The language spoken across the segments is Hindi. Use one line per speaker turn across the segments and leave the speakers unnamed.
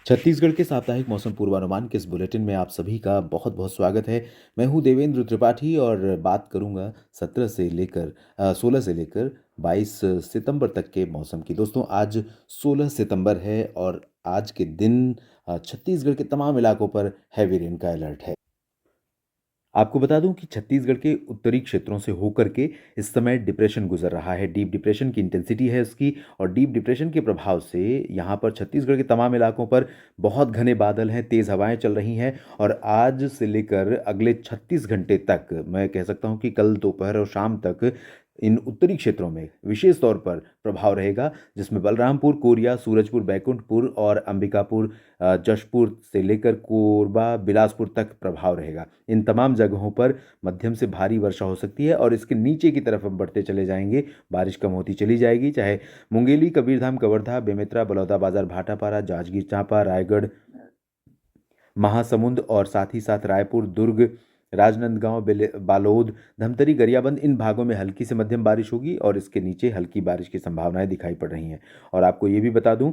छत्तीसगढ़ के साप्ताहिक मौसम पूर्वानुमान के इस बुलेटिन में आप सभी का बहुत बहुत स्वागत है। मैं हूं देवेंद्र त्रिपाठी और बात करूंगा 16 से लेकर 22 सितंबर तक के मौसम की। दोस्तों, आज 16 सितंबर है और आज के दिन छत्तीसगढ़ के तमाम इलाकों पर हैवी रेन का अलर्ट है। आपको बता दूं कि छत्तीसगढ़ के उत्तरी क्षेत्रों से होकर के इस समय डिप्रेशन गुजर रहा है। डीप डिप्रेशन की इंटेंसिटी है इसकी, और डीप डिप्रेशन के प्रभाव से यहाँ पर छत्तीसगढ़ के तमाम इलाकों पर बहुत घने बादल हैं, तेज़ हवाएं चल रही हैं। और आज से लेकर अगले 36 घंटे तक, मैं कह सकता हूँ कि कल दोपहर और शाम तक, इन उत्तरी क्षेत्रों में विशेष तौर पर प्रभाव रहेगा, जिसमें बलरामपुर, कोरिया, सूरजपुर, बैकुंठपुर और अंबिकापुर, जशपुर से लेकर कोरबा, बिलासपुर तक प्रभाव रहेगा। इन तमाम जगहों पर मध्यम से भारी वर्षा हो सकती है और इसके नीचे की तरफ हम बढ़ते चले जाएंगे, बारिश कम होती चली जाएगी। चाहे मुंगेली, कबीरधाम, कवर्धा, बेमेतरा, बलौदाबाजार, भाटापारा, जांजगीर चांपा, रायगढ़, महासमुंद और साथ ही साथ रायपुर, दुर्ग, राजनांदगांव, बालोद, धमतरी, गरियाबंद, इन भागों में हल्की से मध्यम बारिश होगी और इसके नीचे हल्की बारिश की संभावनाएं दिखाई पड़ रही हैं। और आपको ये भी बता दूं,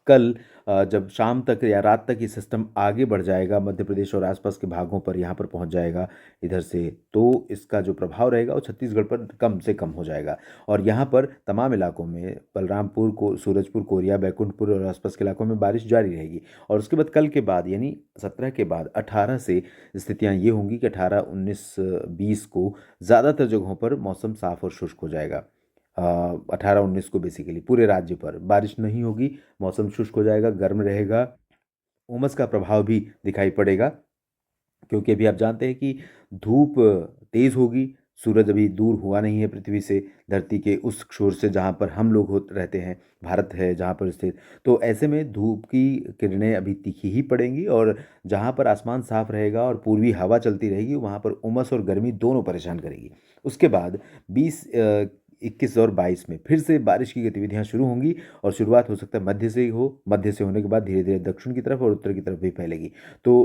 कल जब शाम तक या रात तक ये सिस्टम आगे बढ़ जाएगा, मध्य प्रदेश और आसपास के भागों पर यहाँ पर पहुँच जाएगा इधर से, तो इसका जो प्रभाव रहेगा वो छत्तीसगढ़ पर कम से कम हो जाएगा। और यहाँ पर तमाम इलाकों में, बलरामपुर को, सूरजपुर, कोरिया, बैकुंठपुर और आसपास के इलाकों में बारिश जारी रहेगी। और उसके बाद कल के बाद यानी 17 के बाद 18 से स्थितियाँ ये होंगी कि 18, 19, 20 को ज़्यादातर जगहों पर मौसम साफ और शुष्क हो जाएगा। 18, 19 को बेसिकली पूरे राज्य पर बारिश नहीं होगी, मौसम शुष्क हो जाएगा, गर्म रहेगा, उमस का प्रभाव भी दिखाई पड़ेगा। क्योंकि अभी आप जानते हैं कि धूप तेज होगी, सूरज अभी दूर हुआ नहीं है पृथ्वी से, धरती के उस छोर से जहाँ पर हम लोग हो रहते हैं, भारत है जहाँ पर स्थित। तो ऐसे में धूप की किरणें अभी तीखी ही पड़ेंगी, और जहाँ पर आसमान साफ रहेगा और पूर्वी हवा चलती रहेगी, वहाँ पर उमस और गर्मी दोनों परेशान करेगी। उसके बाद 20, 21 और 22 में फिर से बारिश की गतिविधियां शुरू होंगी, और शुरुआत हो सकता है मध्य से ही हो, मध्य से होने के बाद धीरे धीरे दक्षिण की तरफ और उत्तर की तरफ भी फैलेगी। तो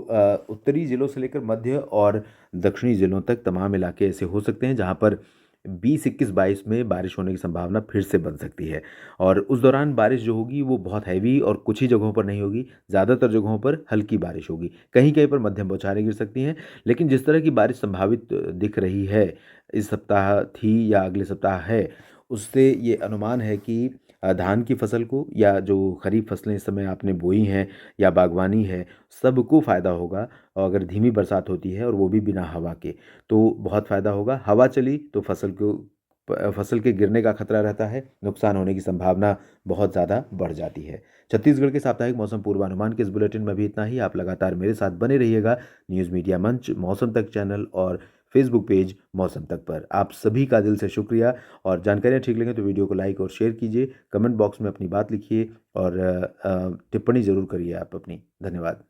उत्तरी जिलों से लेकर मध्य और दक्षिणी जिलों तक तमाम इलाके ऐसे हो सकते हैं जहां पर 20, 21, 22 में बारिश होने की संभावना फिर से बन सकती है। और उस दौरान बारिश जो होगी वो बहुत हैवी और कुछ ही जगहों पर नहीं होगी, ज़्यादातर जगहों पर हल्की बारिश होगी, कहीं कहीं पर मध्यम बौछारें गिर सकती हैं। लेकिन जिस तरह की बारिश संभावित दिख रही है, इस सप्ताह थी या अगले सप्ताह है, उससे ये अनुमान है कि धान की फसल को, या जो खरीफ फसलें इस समय आपने बोई हैं या बागवानी है, सबको फ़ायदा होगा। और अगर धीमी बरसात होती है और वो भी बिना हवा के, तो बहुत फ़ायदा होगा। हवा चली तो फसल के गिरने का खतरा रहता है, नुकसान होने की संभावना बहुत ज़्यादा बढ़ जाती है। छत्तीसगढ़ के साप्ताहिक मौसम पूर्वानुमान के इस बुलेटिन में भी इतना ही। आप लगातार मेरे साथ बने रहिएगा न्यूज़ मीडिया मंच, मौसम तक चैनल और फेसबुक पेज मौसम तक पर। आप सभी का दिल से शुक्रिया। और जानकारियाँ ठीक लगे तो वीडियो को लाइक और शेयर कीजिए, कमेंट बॉक्स में अपनी बात लिखिए और टिप्पणी ज़रूर करिए आप अपनी। धन्यवाद।